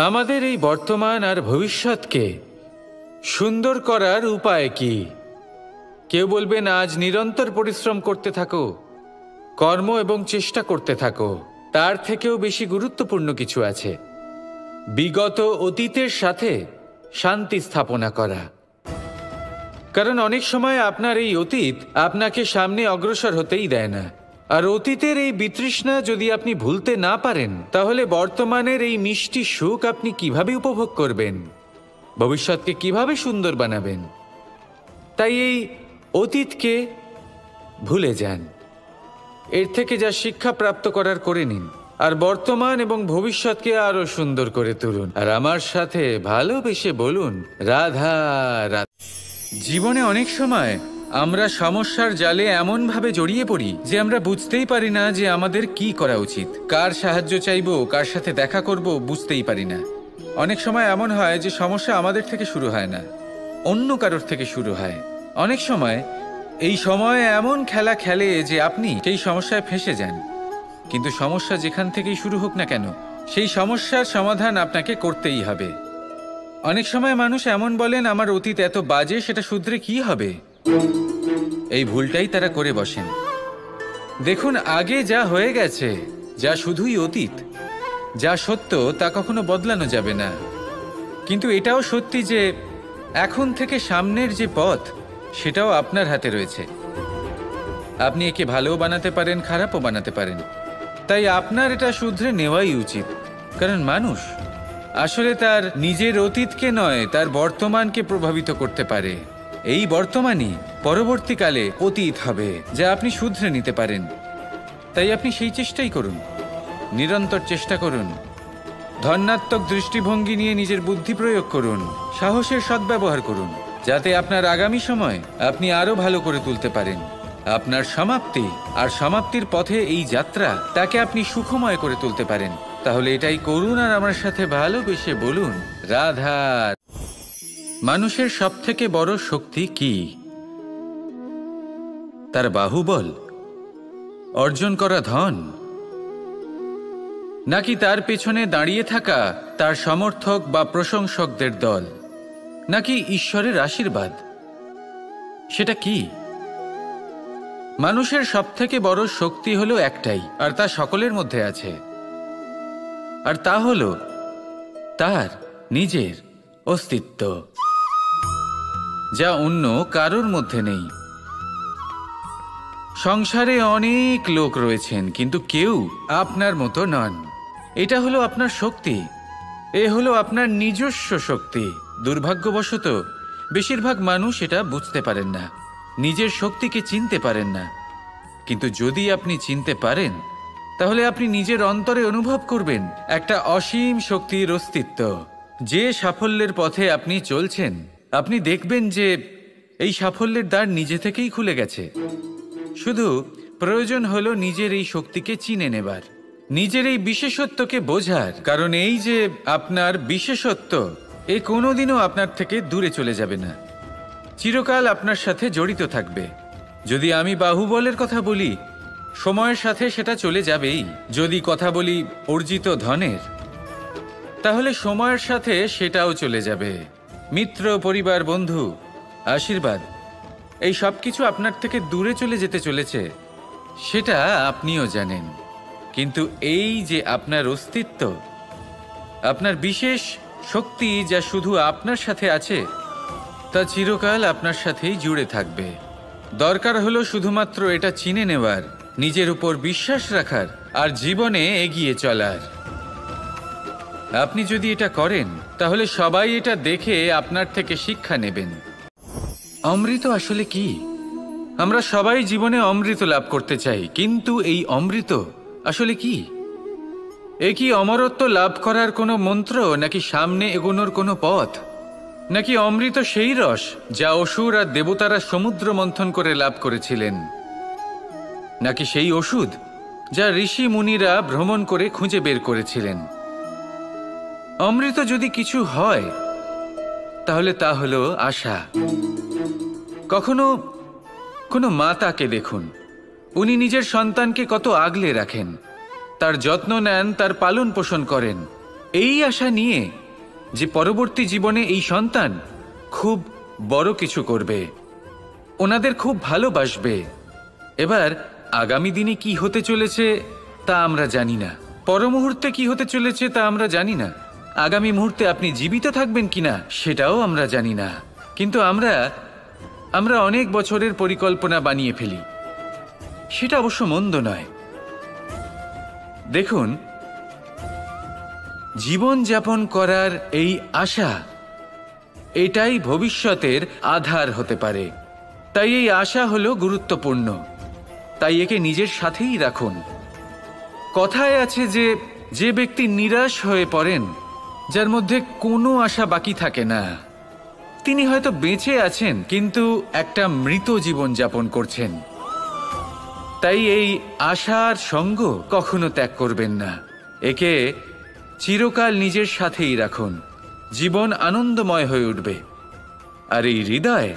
আমাদের এই বর্তমান আর ভবিষ্যৎকে সুন্দর করার উপায় কি? কেউ বলবেন আজ নিরন্তর পরিশ্রম করতে থাকো, কর্ম এবং চেষ্টা করতে থাকো। তার থেকেও বেশি গুরুত্বপূর্ণ কিছু আছে, বিগত অতীতের সাথে শান্তি স্থাপনা করা। কারণ অনেক সময় আপনার এই অতীত আপনাকে সামনে অগ্রসর হতেই দেয় না। আর অতীতের এই বিতৃষ্ণা যদি আপনি ভুলতে না পারেন, তাহলে বর্তমানের এই মিষ্টি সুখ আপনি কিভাবে উপভোগ করবেন, ভবিষ্যৎকে কিভাবে সুন্দর বানাবেন? তাই এই অতীতকে ভুলে যান, এর থেকে যা শিক্ষা প্রাপ্ত করার করে নিন, আর বর্তমান এবং ভবিষ্যৎকে আরো সুন্দর করে তুলুন। আর আমার সাথে ভালোবেসে বলুন, রাধা রাধা। জীবনে অনেক সময় আমরা সমস্যার জালে এমনভাবে জড়িয়ে পড়ি যে আমরা বুঝতেই পারি না যে আমাদের কি করা উচিত, কার সাহায্য চাইবো, কার সাথে দেখা করব, বুঝতেই পারি না। অনেক সময় এমন হয় যে সমস্যা আমাদের থেকে শুরু হয় না, অন্য কারোর থেকে শুরু হয়। অনেক সময় এই সময় এমন খেলা খেলে যে আপনি সেই সমস্যায় ফেঁসে যান। কিন্তু সমস্যা যেখান থেকেই শুরু হোক না কেন, সেই সমস্যার সমাধান আপনাকে করতেই হবে। অনেক সময় মানুষ এমন বলেন, আমার অতীত এত বাজে, সেটা শুধরে কি হবে? এই ভুলটাই তারা করে বসেন। দেখুন, আগে যা হয়ে গেছে, যা শুধুই অতীত, যা সত্য তা কখনো বদলানো যাবে না। কিন্তু এটাও সত্যি যে এখন থেকে সামনের যে পথ, সেটাও আপনার হাতে রয়েছে। আপনি একে ভালোও বানাতে পারেন, খারাপও বানাতে পারেন। তাই আপনার এটা শুধরে নেওয়াই উচিত। কারণ মানুষ আসলে তার নিজের অতীতকে নয়, তার বর্তমানকে প্রভাবিত করতে পারে। এই বর্তমানই পরবর্তীকালে অতীত হবে, যা আপনি শুধরে নিতে পারেন। তাই আপনি সেই চেষ্টাই করুন, নিরন্তর চেষ্টা করুন। ধনাত্মক দৃষ্টিভঙ্গি নিয়ে নিজের বুদ্ধি প্রয়োগ করুন, সাহসের সদ্ব্যবহার করুন, যাতে আপনার আগামী সময় আপনি আরো ভালো করে তুলতে পারেন। আপনার সমাপ্তি আর সমাপ্তির পথে এই যাত্রা, তাকে আপনি সুখময় করে তুলতে পারেন। তাহলে এটাই করুন আর আমার সাথে ভালোবেসে বলুন, রাধা। মানুষের সবথেকে বড় শক্তি কি? তার বাহুবল, অর্জন করা ধন, নাকি তার পেছনে দাঁড়িয়ে থাকা তার সমর্থক বা প্রশংসকদের দল, নাকি ঈশ্বরের আশীর্বাদ? সেটা কি? মানুষের সবথেকে বড় শক্তি হলো একটাই, আর তা সকলের মধ্যে আছে। আর তা হলো তার নিজের অস্তিত্ব, যা অন্য কারোর মধ্যে নেই। সংসারে অনেক লোক রয়েছেন, কিন্তু কেউ আপনার মতো নন। এটা হলো আপনার শক্তি, এ হলো আপনার নিজস্ব শক্তি। দুর্ভাগ্যবশত বেশিরভাগ মানুষ এটা বুঝতে পারেন না, নিজের শক্তিকে চিনতে পারেন না। কিন্তু যদি আপনি চিনতে পারেন, তাহলে আপনি নিজের অন্তরে অনুভব করবেন একটা অসীম শক্তির অস্তিত্ব। যে সাফল্যের পথে আপনি চলছেন, আপনি দেখবেন যে এই সাফল্যের দ্বার নিজে থেকেই খুলে গেছে। শুধু প্রয়োজন হলো নিজের এই শক্তিকে চিনে নেবার, নিজের এই বিশেষত্বকে বোঝার। কারণ এই যে আপনার বিশেষত্ব, এ কোনোদিনও আপনার থেকে দূরে চলে যাবে না, চিরকাল আপনার সাথে জড়িত থাকবে। যদি আমি বাহুবলের কথা বলি, সময়ের সাথে সেটা চলে যাবেই। যদি কথা বলি অর্জিত ধনের, তাহলে সময়ের সাথে সেটাও চলে যাবে। মিত্র, পরিবার, বন্ধু, আশীর্বাদ, এই সব কিছু আপনার থেকে দূরে চলে যেতে চলেছে, সেটা আপনিও জানেন। কিন্তু এই যে আপনার অস্তিত্ব, আপনার বিশেষ শক্তি, যা শুধু আপনার সাথে আছে, তা চিরকাল আপনার সাথেই জুড়ে থাকবে। দরকার হলো শুধুমাত্র এটা চিনে নেওয়ার, নিজের উপর বিশ্বাস রাখার, আর জীবনে এগিয়ে চলার। আপনি যদি এটা করেন, তাহলে সবাই এটা দেখে আপনার থেকে শিক্ষা নেবেন। অমৃত আসলে কি? আমরা সবাই জীবনে অমৃত লাভ করতে চাই, কিন্তু এই অমৃত আসলে কি? এ কি অমরত্ব লাভ করার কোনো মন্ত্র, নাকি সামনে এগোনোর কোনো পথ? নাকি অমৃত সেই রস যা অসুর আর দেবতারা সমুদ্র মন্থন করে লাভ করেছিলেন? নাকি সেই ওষুধ যা ঋষি মুনিরা ভ্রমণ করে খুঁজে বের করেছিলেন? অমৃত যদি কিছু হয়, তাহলে তা হলো আশা। কখনো কোনো মাতাকে দেখুন, উনি নিজের সন্তানকে কত আগলে রাখেন, তার যত্ন নেন, তার পালন পোষণ করেন। এই আশা নিয়ে যে পরবর্তী জীবনে এই সন্তান খুব বড় কিছু করবে, ওনাদের খুব ভালোবাসবে। এবার আগামী দিনে কি হতে চলেছে তা আমরা জানি না, পর মুহূর্তে কি হতে চলেছে তা আমরা জানি না, আগামী মুহূর্তে আপনি জীবিত থাকবেন কিনা সেটাও আমরা জানি না। কিন্তু আমরা অনেক বছরের পরিকল্পনা বানিয়ে ফেলি, সেটা অবশ্য মন্দ নয়। দেখুন, জীবন যাপন করার এই আশা, এটাই ভবিষ্যতের আধার হতে পারে। তাই এই আশা হলো গুরুত্বপূর্ণ, তাই একে নিজের সাথেই রাখুন। কথায় আছে যে যে ব্যক্তি নিরাশ হয়ে পড়েন, যার মধ্যে কোনো আশা বাকি থাকে না, তিনি হয়তো বেঁচে আছেন কিন্তু একটা মৃত জীবন যাপন করছেন। তাই এই আশার সঙ্গ কখনো ত্যাগ করবেন না, একে চিরকাল নিজের সাথেই রাখুন। জীবন আনন্দময় হয়ে উঠবে, আর এই হৃদয়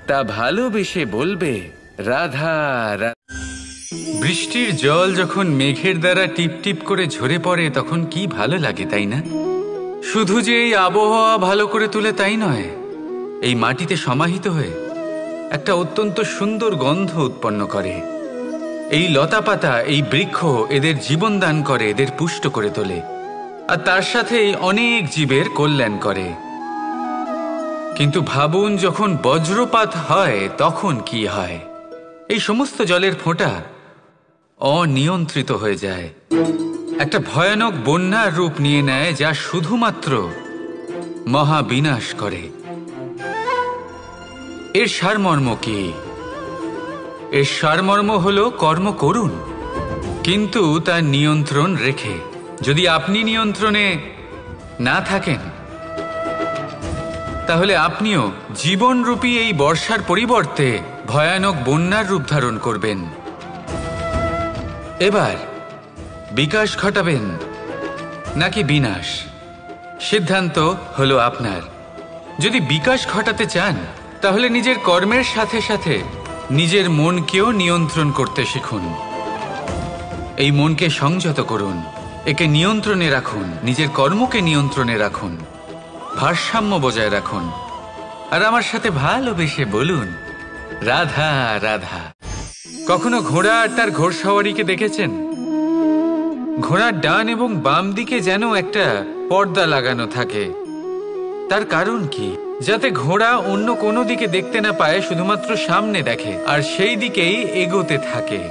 তা ভালোবেসে বলবে রাধা রাধা। বৃষ্টির জল যখন মেঘের দ্বারা টিপ টিপ করে ঝরে পড়ে তখন কি ভালো লাগে, তাই না? শুধু যে এই আবহাওয়া ভালো করে তুলে তাই নয়, এই মাটিতে সমাহিত হয়ে একটা অত্যন্ত সুন্দর গন্ধ উৎপন্ন করে। এই লতা পাতা, এই বৃক্ষ এদের জীবন দান করে, এদের পুষ্ট করে তোলে, আর তার সাথেই অনেক জীবের কল্যাণ করে। কিন্তু ভাবুন, যখন বজ্রপাত হয় তখন কি হয়? এই সমস্ত জলের ফোঁটা অনিয়ন্ত্রিত হয়ে যায়, একটা ভয়ানক বন্যার রূপ নিয়ে নেয়, যা শুধুমাত্র মহাবিনাশ করে। এর সারমর্ম কি? এর সারমর্ম হলো কর্ম করুন, কিন্তু তার নিয়ন্ত্রণ রেখে। যদি আপনি নিয়ন্ত্রণে না থাকেন, তাহলে আপনিও জীবনরূপী এই বর্ষার পরিবর্তে ভয়ানক বন্যার রূপ ধারণ করবেন। এবার বিকাশ ঘটাবেন নাকি বিনাশ, সিদ্ধান্ত হলো আপনার। যদি বিকাশ ঘটাতে চান, তাহলে নিজের কর্মের সাথে সাথে নিজের মনকেও নিয়ন্ত্রণ করতে শিখুন। এই মনকে সংযত করুন, একে নিয়ন্ত্রণে রাখুন, নিজের কর্মকে নিয়ন্ত্রণে রাখুন, ভারসাম্য বজায় রাখুন, আর আমার সাথে ভালোবেসে বলুন রাধা রাধা। কখনো ঘোড়া আর তার ঘোড়সওয়ারিকে দেখেছেন? ঘোড়ার ডান এবং বাম দিকে যেন একটা পর্দা লাগানো থাকে। তার কারণ কি? যাতে ঘোড়া অন্য কোনো দিকে দেখতে না পায়, শুধুমাত্র সামনে দেখে আর সেই দিকেই এগোতে থাকে।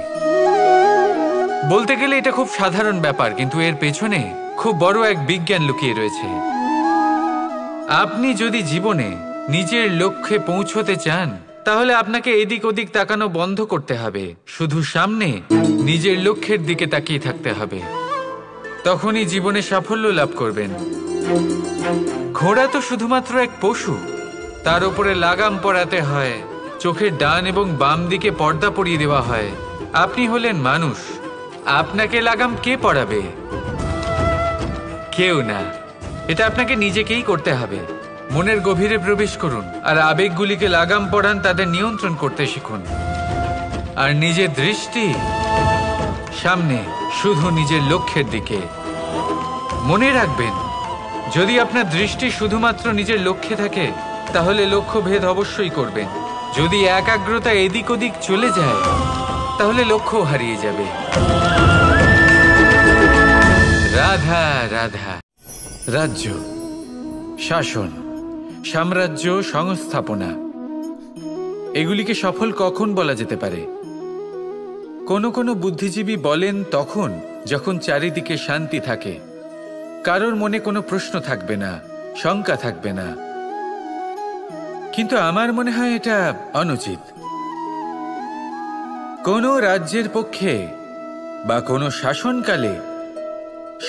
বলতে গেলে এটা খুব সাধারণ ব্যাপার, কিন্তু এর পেছনে খুব বড় এক বিজ্ঞান লুকিয়ে রয়েছে। আপনি যদি জীবনে নিজের লক্ষ্যে পৌঁছতে চান, তাহলে আপনাকে এদিক ওদিক তাকানো বন্ধ করতে হবে, শুধু সামনে নিজের লক্ষ্যের দিকে তাকিয়ে থাকতে হবে। তখনই জীবনে সাফল্য লাভ করবেন। ঘোড়া তো শুধুমাত্র এক পশু, তার উপরে লাগাম পরাতে হয়, চোখের ডান এবং বাম দিকে পর্দা পরিয়ে দেওয়া হয়। আপনি হলেন মানুষ, আপনাকে লাগাম কে পরাবে? কেউ না, এটা আপনাকে নিজেকেই করতে হবে। মনের গভীরে প্রবেশ করুন আর আবেগগুলিকে লাগাম পরান, তাদের নিয়ন্ত্রণ করতে শিখুন। আর নিজের দৃষ্টি সামনে, শুধু নিজের লক্ষ্যের দিকে। মনে রাখবেন, যদি আপনার দৃষ্টি শুধুমাত্র নিজের লক্ষ্যে থাকে, তাহলে লক্ষ্য ভেদ অবশ্যই করবেন। যদি একাগ্রতা এদিক ওদিক চলে যায়, তাহলে লক্ষ্য হারিয়ে যাবে। রাধা রাধা। রাজ্য, শাসন, সাম্রাজ্য, সংস্থাপনা, এগুলিকে সফল কখন বলা যেতে পারে? কোনো বুদ্ধিজীবী বলেন তখন যখন চারিদিকে শান্তি থাকে, কারোর মনে কোনো প্রশ্ন থাকবে না, শঙ্কা থাকবে না। কিন্তু আমার মনে হয় এটা অনুচিত। কোনো রাজ্যের পক্ষে বা কোনো শাসনকালে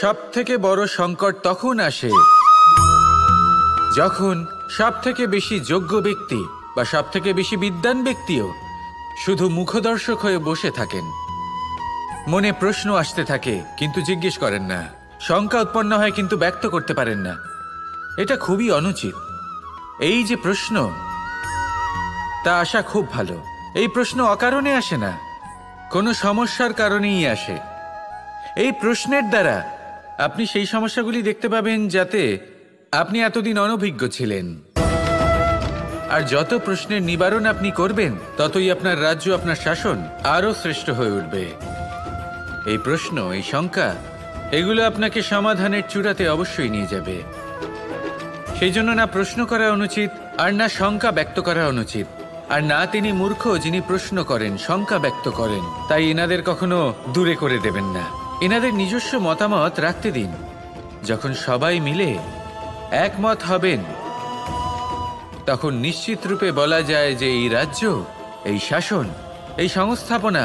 সবথেকে বড় সংকট তখন আসে যখন সবথেকে বেশি যোগ্য ব্যক্তি বা সবথেকে বেশি বিদ্বান ব্যক্তিও শুধু মুখদর্শক হয়ে বসে থাকেন। মনে প্রশ্ন আসতে থাকে কিন্তু জিজ্ঞেস করেন না, শঙ্কা উৎপন্ন হয় কিন্তু ব্যক্ত করতে পারেন না। এটা খুবই অনুচিত। এই যে প্রশ্ন, তা আসা খুব ভালো। এই প্রশ্ন অকারণে আসে না, কোনো সমস্যার কারণেই আসে। এই প্রশ্নের দ্বারা আপনি সেই সমস্যাগুলি দেখতে পাবেন যাতে আপনি এতদিন অনভিজ্ঞ ছিলেন। আর যত প্রশ্নের নিবারণ আপনি করবেন, ততই আপনার রাজ্য, আপনার শাসন আরও শ্রেষ্ঠ হয়ে উঠবে। এই প্রশ্ন, এই শঙ্কা, এগুলো আপনাকে সমাধানের চূড়াতে অবশ্যই নিয়ে যাবে। সেই জন্য না প্রশ্ন করা অনুচিত, আর না শঙ্কা ব্যক্ত করা অনুচিত, আর না তিনি মূর্খ যিনি প্রশ্ন করেন, শঙ্কা ব্যক্ত করেন। তাই এনাদের কখনো দূরে করে দেবেন না, এনাদের নিজস্ব মতামত রাখতে দিন। যখন সবাই মিলে একমত হবেন, তখন নিশ্চিত রূপে বলা যায় যে এই রাজ্য, এই শাসন, এই সংস্থাপনা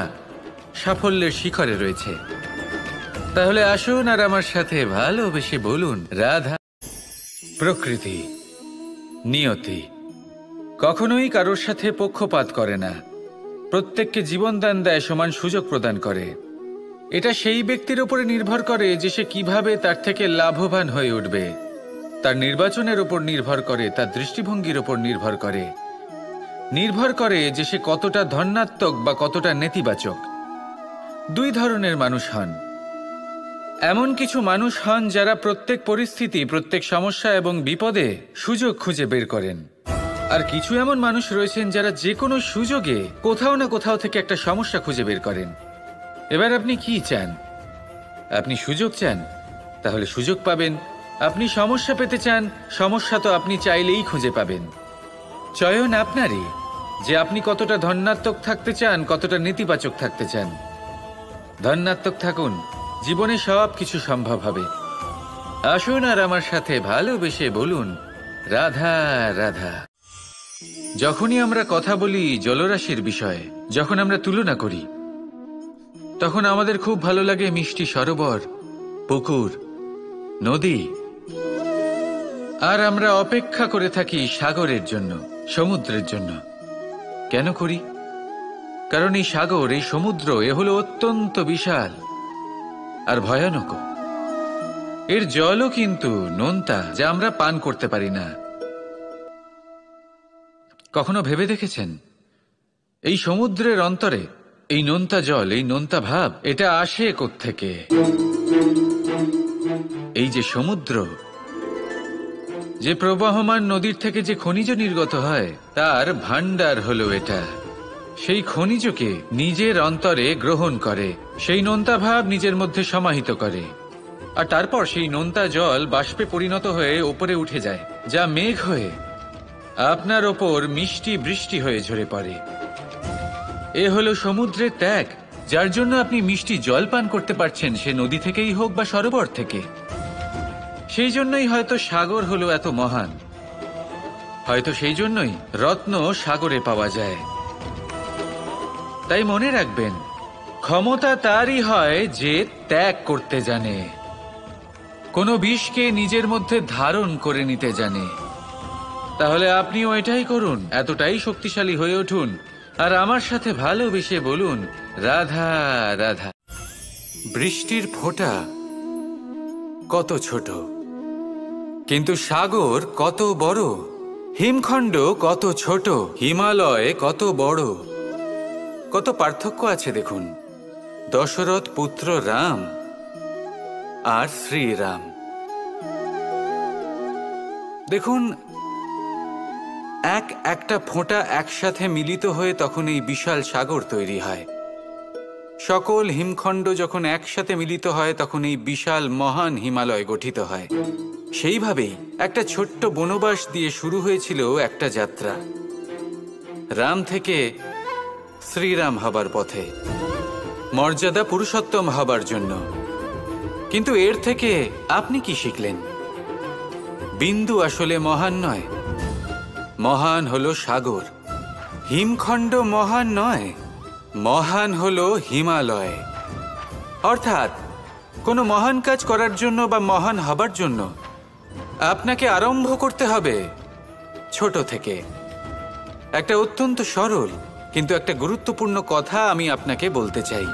সাফল্যের শিখরে রয়েছে। তাহলে আসুন আর আমার সাথে ভালোবেসে বলুন, রাধা। প্রকৃতি, নিয়তি কখনোই কারোর সাথে পক্ষপাত করে না, প্রত্যেককে জীবনদান দেয়, সমান সুযোগ প্রদান করে। এটা সেই ব্যক্তির উপরে নির্ভর করে যে সে কিভাবে তার থেকে লাভবান হয়ে উঠবে। তার নির্বাচনের উপর নির্ভর করে, তার দৃষ্টিভঙ্গির উপর নির্ভর করে যে সে কতটা ধনাত্মক বা কতটা নেতিবাচক। দুই ধরনের মানুষ হন। এমন কিছু মানুষ হন যারা প্রত্যেক পরিস্থিতি, প্রত্যেক সমস্যা এবং বিপদে সুযোগ খুঁজে বের করেন। আর কিছু এমন মানুষ রয়েছেন যারা যে কোনো সুযোগে কোথাও না কোথাও থেকে একটা সমস্যা খুঁজে বের করেন। এবার আপনি কি চান? আপনি সুযোগ চান, তাহলে সুযোগ পাবেন। আপনি সমস্যা পেতে চান, সমস্যা তো আপনি চাইলেই খুঁজে পাবেন। চয়ন আপনারই, যে আপনি কতটা ধনাত্মক থাকতে চান, কতটা নেতিবাচক থাকতে চান। ধনাত্মক থাকুন, জীবনে সব কিছু সম্ভব হবে। আসুন আর আমার সাথে ভালোবেসে বলুন, রাধা রাধা। যখনই আমরা কথা বলি জলরাশির বিষয়ে, যখন আমরা তুলনা করি, তখন আমাদের খুব ভালো লাগে মিষ্টি সরোবর, পুকুর, নদী। আর আমরা অপেক্ষা করে থাকি সাগরের জন্য, সমুদ্রের জন্য। কেন করি? কারণ এই সাগর, এই সমুদ্র, এ হলো অত্যন্ত বিশাল আর ভয়ানক। এর জলও কিন্তু নোনতা, যা আমরা পান করতে পারি না। কখনো ভেবে দেখেছেন এই সমুদ্রের অন্তরে এই নোনতা জল, এই নোনতা ভাব, এটা আসে কোত্থেকে? এই যে সমুদ্র, যে প্রবাহমান নদীর থেকে যে খনিজ নির্গত হয়, তার ভান্ডার হলো এটা। সেই খনিজকে নিজের অন্তরে গ্রহণ করে, সেই নোনতা ভাব নিজের মধ্যে সমাহিত করে, আর তারপর সেই নোনতা জল বাষ্পে পরিণত হয়ে ওপরে উঠে যায়, যা মেঘ হয়ে আপনার ওপর মিষ্টি বৃষ্টি হয়ে ঝরে পড়ে। এ হলো সমুদ্রের ত্যাগ, যার জন্য আপনি মিষ্টি জল পান করতে পারছেন, সে নদী থেকেই হোক বা সরোবর থেকে। সেই জন্যই হয়তো সাগর হলো এত মহান, হয়তো সেই জন্যই রত্ন সাগরে পাওয়া যায়। তাই মনে রাখবেন, ক্ষমতা তারই হয় যে ত্যাগ করতে জানে, কোনো বিষকে নিজের মধ্যে ধারণ করে নিতে জানে। তাহলে আপনিও এটাই করুন, এতটাই শক্তিশালী হয়ে উঠুন, আর আমার সাথে ভালোবেসে বলুন, রাধা রাধা। বৃষ্টির ফোঁটা কত ছোট, কিন্তু সাগর কত বড়। হিমখণ্ড কত ছোট, হিমালয় কত বড়। কত পার্থক্য আছে দেখুন। দশরথ পুত্র রাম আর শ্রীরাম, দেখুন একটা ফোঁটা একসাথে মিলিত হয়ে তখন এই বিশাল সাগর তৈরি হয়। সকল হিমখণ্ড যখন একসাথে মিলিত হয়, তখন এই বিশাল মহান হিমালয় গঠিত হয়। সেইভাবেই একটা ছোট্ট বনবাস দিয়ে শুরু হয়েছিল একটা যাত্রা, রাম থেকে শ্রীরাম হবার পথে, মর্যাদা পুরুষোত্তম হবার জন্য। কিন্তু এর থেকে আপনি কি শিখলেন? বিন্দু আসলে মহান নয়, মহান হলো সাগর। হিমখণ্ড মহান নয়, মহান হলো হিমালয়। অর্থাৎ কোনো মহান কাজ করার জন্য বা মহান হবার জন্য আপনাকে আরম্ভ করতে হবে ছোট থেকে। একটা অত্যন্ত সরল কিন্তু একটা গুরুত্বপূর্ণ কথা আমি আপনাকে বলতে চাই।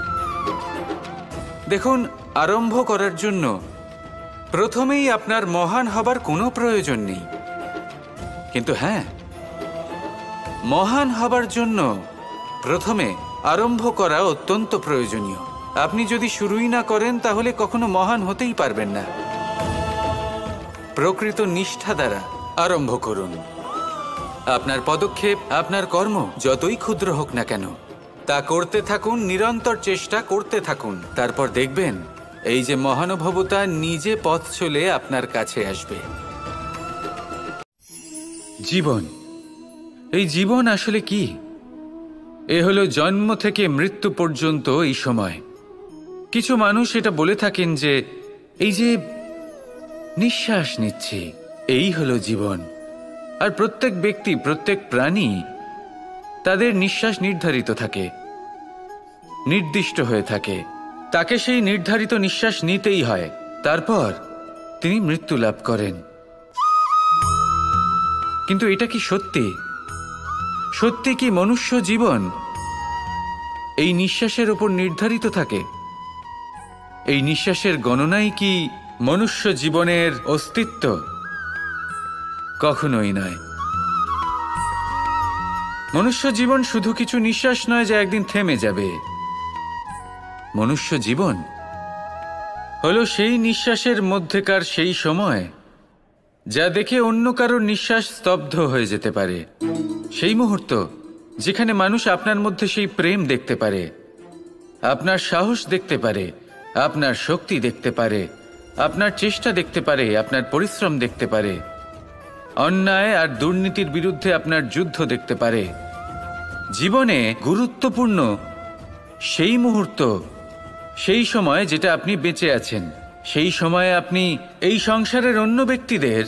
দেখুন, আরম্ভ করার জন্য প্রথমেই আপনার মহান হবার কোনো প্রয়োজন নেই, কিন্তু হ্যাঁ, মহান হবার জন্য প্রথমে আরম্ভ করা অত্যন্ত প্রয়োজনীয়। আপনি যদি শুরুই না করেন তাহলে কখনো মহান হতেই পারবেন না। প্রকৃত নিষ্ঠা দ্বারা আরম্ভ করুন। আপনার পদক্ষেপ, আপনার কর্ম যতই ক্ষুদ্র হোক না কেন, তা করতে থাকুন, নিরন্তর চেষ্টা করতে থাকুন। তারপর দেখবেন এই যে মহানুভবতা নিজে পথ চলে আপনার কাছে আসবে। জীবন, এই জীবন আসলে কি? এ হলো জন্ম থেকে মৃত্যু পর্যন্ত এই সময়। কিছু মানুষ এটা বলে থাকেন যে এই যে নিঃশ্বাস নিচ্ছে, এই হলো জীবন। আর প্রত্যেক ব্যক্তি, প্রত্যেক প্রাণী, তাদের নিঃশ্বাস নির্ধারিত থাকে, নির্দিষ্ট হয়ে থাকে। তাকে সেই নির্ধারিত নিঃশ্বাস নিতেই হয়। তারপর তিনি মৃত্যু লাভ করেন। কিন্তু এটা কি সত্যি? সত্যি কি মনুষ্য জীবন এই নিঃশ্বাসের উপর নির্ধারিত থাকে? এই নিঃশ্বাসের গণনাই কি মনুষ্য জীবনের অস্তিত্ব? কখনোই নয়। মনুষ্য জীবন শুধু কিছু নিঃশ্বাস নয় যা একদিন থেমে যাবে। মনুষ্য জীবন হলো সেই নিঃশ্বাসের মধ্যেকার সেই সময় যা দেখে অন্য কারোর নিঃশ্বাস স্তব্ধ হয়ে যেতে পারে। সেই মুহূর্ত যেখানে মানুষ আপনার মধ্যে সেই প্রেম দেখতে পারে, আপনার সাহস দেখতে পারে, আপনার শক্তি দেখতে পারে, আপনার চেষ্টা দেখতে পারে, আপনার পরিশ্রম দেখতে পারে, অন্যায় আর দুর্নীতির বিরুদ্ধে আপনার যুদ্ধ দেখতে পারে। জীবনে গুরুত্বপূর্ণ সেই মুহূর্ত, সেই সময় যেটা আপনি বেঁচে আছেন। সেই সময়ে আপনি এই সংসারের অন্য ব্যক্তিদের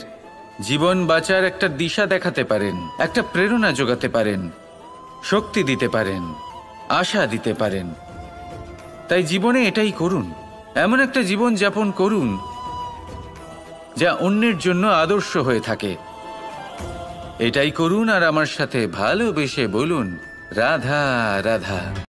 জীবন বাঁচার একটা দিশা দেখাতে পারেন, একটা প্রেরণা যোগাতে পারেন, শক্তি দিতে পারেন, আশা দিতে পারেন। তাই জীবনে এটাই করুন। এমন একটা জীবন যাপন করুন যা অন্যের জন্য আদর্শ হয়ে থাকে। এটাই করুন আর আমার সাথে ভালোবেসে বলুন, রাধা রাধা।